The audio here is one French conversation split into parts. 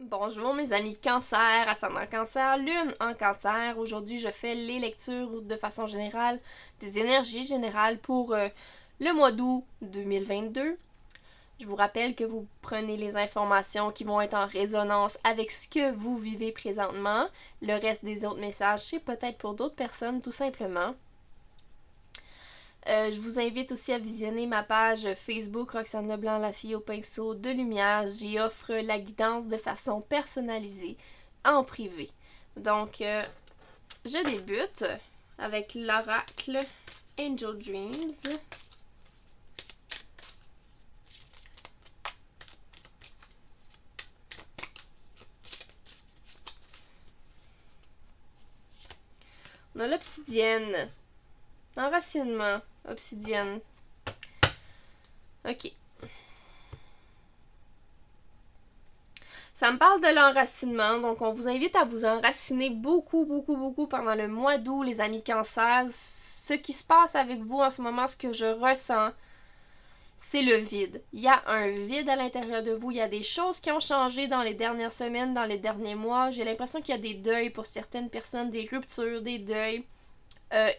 Bonjour mes amis cancer, ascendant cancer, lune en cancer. Aujourd'hui je fais les lectures de façon générale des énergies générales pour le mois d'août 2022. Je vous rappelle que vous prenez les informations qui vont être en résonance avec ce que vous vivez présentement. Le reste des autres messages, c'est peut-être pour d'autres personnes tout simplement. Je vous invite aussi à visionner ma page Facebook Roxane Leblanc, la fille au pinceau de lumière. J'y offre la guidance de façon personnalisée en privé. Donc, je débute avec l'oracle Angel Dreams. On a l'obsidienne. Enracinement. Obsidienne. Ok. Ça me parle de l'enracinement, donc on vous invite à vous enraciner beaucoup pendant le mois d'août, les amis cancer. Ce qui se passe avec vous en ce moment, ce que je ressens, c'est le vide. Il y a un vide à l'intérieur de vous, il y a des choses qui ont changé dans les dernières semaines, dans les derniers mois. J'ai l'impression qu'il y a des deuils pour certaines personnes, des ruptures, des deuils.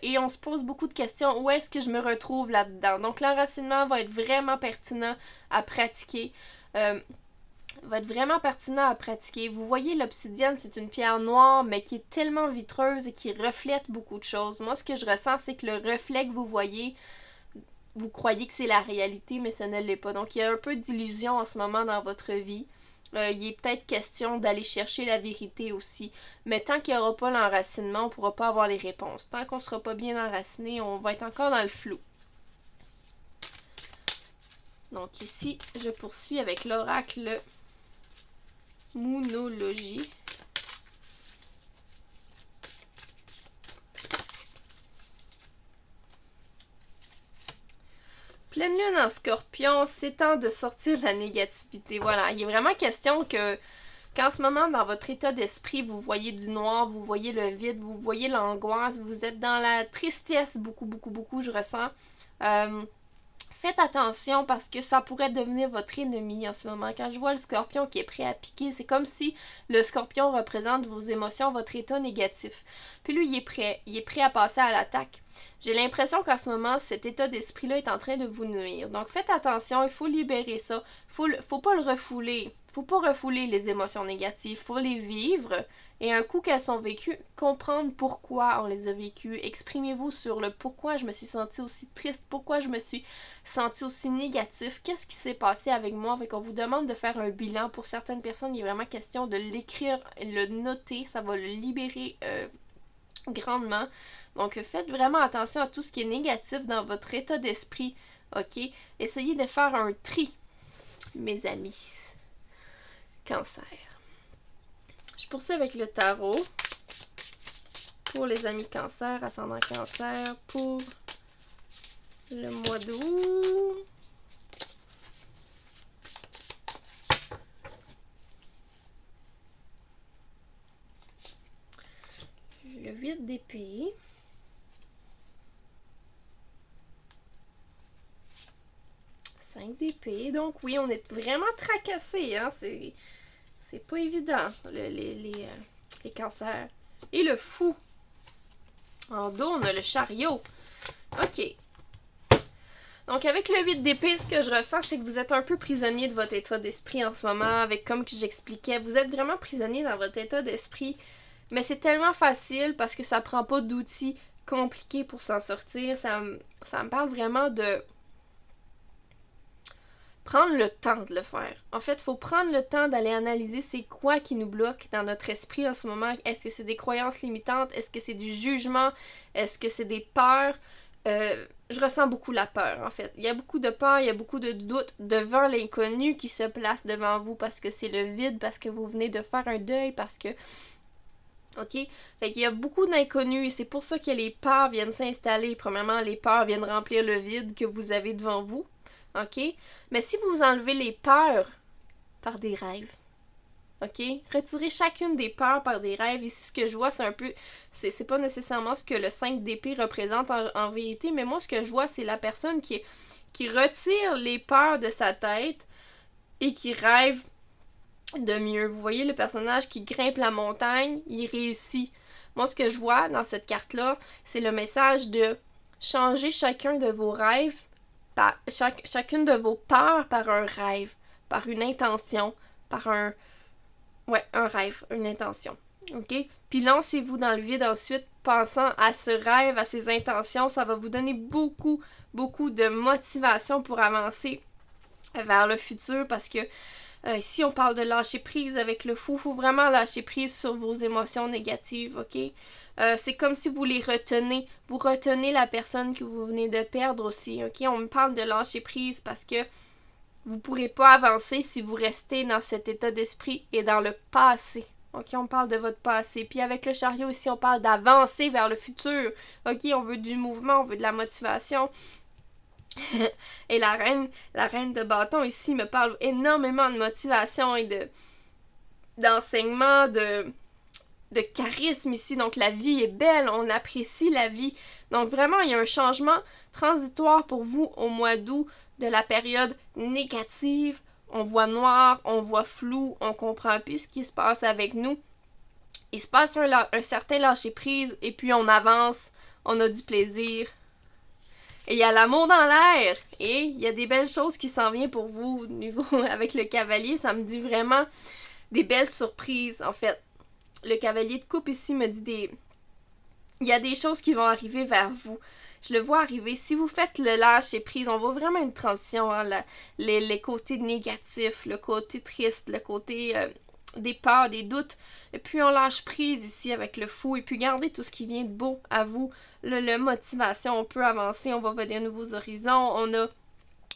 Et on se pose beaucoup de questions, où est-ce que je me retrouve là-dedans? Donc l'enracinement va être vraiment pertinent à pratiquer. Vous voyez, l'obsidienne, c'est une pierre noire, mais qui est tellement vitreuse et qui reflète beaucoup de choses. Moi, ce que je ressens, c'est que le reflet que vous voyez, vous croyez que c'est la réalité, mais ce ne l'est pas. Donc, il y a un peu d'illusion en ce moment dans votre vie. Il est peut-être question d'aller chercher la vérité aussi. Mais tant qu'il n'y aura pas l'enracinement, on ne pourra pas avoir les réponses. Tant qu'on ne sera pas bien enraciné, on va être encore dans le flou. Donc ici, je poursuis avec l'oracle Moonologie. Pleine lune en scorpion, c'est temps de sortir de la négativité. Voilà, il est vraiment question qu'en ce moment, dans votre état d'esprit, vous voyez du noir, vous voyez le vide, vous voyez l'angoisse, vous êtes dans la tristesse beaucoup, je ressens. Faites attention parce que ça pourrait devenir votre ennemi en ce moment. Quand je vois le scorpion qui est prêt à piquer, c'est comme si le scorpion représente vos émotions, votre état négatif. Puis lui, il est prêt à passer à l'attaque. J'ai l'impression qu'en ce moment, cet état d'esprit-là est en train de vous nuire. Donc faites attention, il faut libérer ça. Faut pas le refouler. Faut pas refouler les émotions négatives. Faut les vivre. Et un coup qu'elles sont vécues, comprendre pourquoi on les a vécues. Exprimez-vous sur le pourquoi je me suis sentie aussi triste, pourquoi je me suis sentie aussi négatif, qu'est-ce qui s'est passé avec moi. Fait qu'on vous demande de faire un bilan. Pour certaines personnes, il est vraiment question de l'écrire, le noter, ça va le libérer grandement. Donc faites vraiment attention à tout ce qui est négatif dans votre état d'esprit. Ok? Essayez de faire un tri, mes amis. Cancer. Je poursuis avec le tarot. Pour les amis cancer, ascendant cancer, pour le mois d'août. Le 8 d'épée. D'épée. Donc oui, on est vraiment tracassé, hein. C'est pas évident, les cancers. Et le fou. En dos, on a le chariot. Ok. Donc avec le 8 d'épée, ce que je ressens, c'est que vous êtes un peu prisonnier de votre état d'esprit en ce moment. Avec, comme que j'expliquais, vous êtes vraiment prisonnier dans votre état d'esprit. Mais c'est tellement facile parce que ça prend pas d'outils compliqués pour s'en sortir. Ça me parle vraiment de prendre le temps de le faire. En fait, il faut prendre le temps d'aller analyser c'est quoi qui nous bloque dans notre esprit en ce moment. Est-ce que c'est des croyances limitantes? Est-ce que c'est du jugement? Est-ce que c'est des peurs? Je ressens beaucoup la peur, en fait. Il y a beaucoup de peur, il y a beaucoup de doutes devant l'inconnu qui se place devant vous parce que c'est le vide, parce que vous venez de faire un deuil, parce que... OK? Fait qu'il y a beaucoup d'inconnus et c'est pour ça que les peurs viennent s'installer. Premièrement, les peurs viennent remplir le vide que vous avez devant vous. OK? Mais si vous enlevez les peurs par des rêves, OK? Retirez chacune des peurs par des rêves. Ici, ce que je vois, c'est un peu... C'est pas nécessairement ce que le 5 d'épée représente en vérité, mais moi, ce que je vois, c'est la personne qui retire les peurs de sa tête et qui rêve de mieux. Vous voyez le personnage qui grimpe la montagne, il réussit. Moi, ce que je vois dans cette carte-là, c'est le message de changer chacun de vos rêves, chacune de vos peurs par un rêve, par une intention, par un rêve, une intention. OK? Puis lancez-vous dans le vide ensuite, pensant à ce rêve, à ces intentions. Ça va vous donner beaucoup, beaucoup de motivation pour avancer vers le futur parce que ici, on parle de lâcher prise avec le fou. Il faut vraiment lâcher prise sur vos émotions négatives, OK? C'est comme si vous les retenez. Vous retenez la personne que vous venez de perdre aussi, OK? On me parle de lâcher prise parce que vous ne pourrez pas avancer si vous restez dans cet état d'esprit et dans le passé. OK, on parle de votre passé. Puis avec le chariot ici, on parle d'avancer vers le futur. OK, on veut du mouvement, on veut de la motivation. Et la reine de bâton ici me parle énormément de motivation et d'enseignement, de charisme ici. Donc la vie est belle, on apprécie la vie. Donc vraiment, il y a un changement transitoire pour vous au mois d'août de la période négative. On voit noir, on voit flou, on comprend plus ce qui se passe avec nous. Il se passe un certain lâcher-prise et puis on avance, on a du plaisir. Et il y a l'amour dans l'air. Et il y a des belles choses qui s'en viennent pour vous au niveau avec le cavalier. Ça me dit vraiment des belles surprises, en fait. Le cavalier de coupe ici me dit il y a des choses qui vont arriver vers vous. Je le vois arriver. Si vous faites le lâcher prise, on voit vraiment une transition. Hein, les côtés négatifs, le côté triste, le côté des peurs, des doutes. Et puis on lâche prise ici avec le fou. Et puis gardez tout ce qui vient de beau à vous. Le motivation, on peut avancer, on va vers de nouveaux horizons.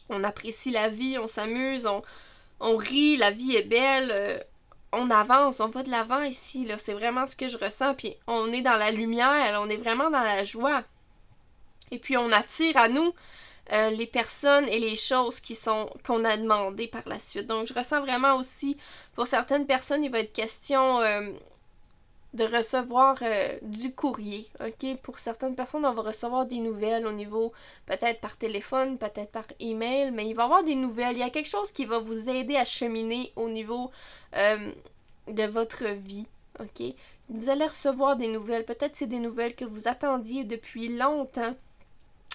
On apprécie la vie, on s'amuse, on rit, la vie est belle. On avance, on va de l'avant ici. Là, c'est vraiment ce que je ressens. Puis on est dans la lumière, on est vraiment dans la joie. Et puis on attire à nous les personnes et les choses qu'on a demandées par la suite. Donc je ressens vraiment aussi, pour certaines personnes, il va être question de recevoir du courrier. OK? Pour certaines personnes, on va recevoir des nouvelles au niveau, peut-être par téléphone, peut-être par email, mais il va y avoir des nouvelles. Il y a quelque chose qui va vous aider à cheminer au niveau de votre vie. OK? Vous allez recevoir des nouvelles. Peut-être c'est des nouvelles que vous attendiez depuis longtemps.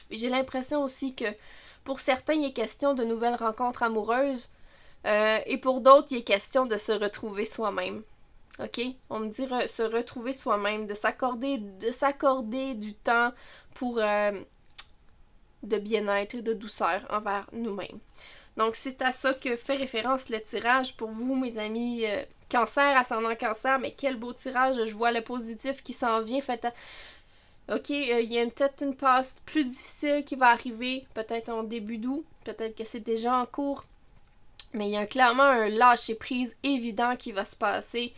J'ai l'impression aussi que pour certains, il est question de nouvelles rencontres amoureuses et pour d'autres, il est question de se retrouver soi-même. OK? On me dit se retrouver soi-même, de s'accorder du temps pour de bien-être et de douceur envers nous-mêmes. Donc, c'est à ça que fait référence le tirage pour vous, mes amis. Cancer, ascendant cancer, mais quel beau tirage. Je vois le positif qui s'en vient. OK, il y a peut-être une passe plus difficile qui va arriver, peut-être en début d'août, peut-être que c'est déjà en cours, mais il y a clairement un lâcher-prise évident qui va se passer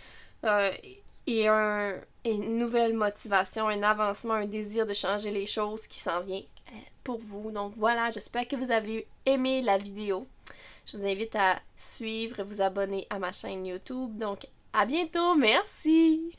et une nouvelle motivation, un avancement, un désir de changer les choses qui s'en vient pour vous. Donc voilà, j'espère que vous avez aimé la vidéo. Je vous invite à suivre et vous abonner à ma chaîne YouTube. Donc à bientôt, merci!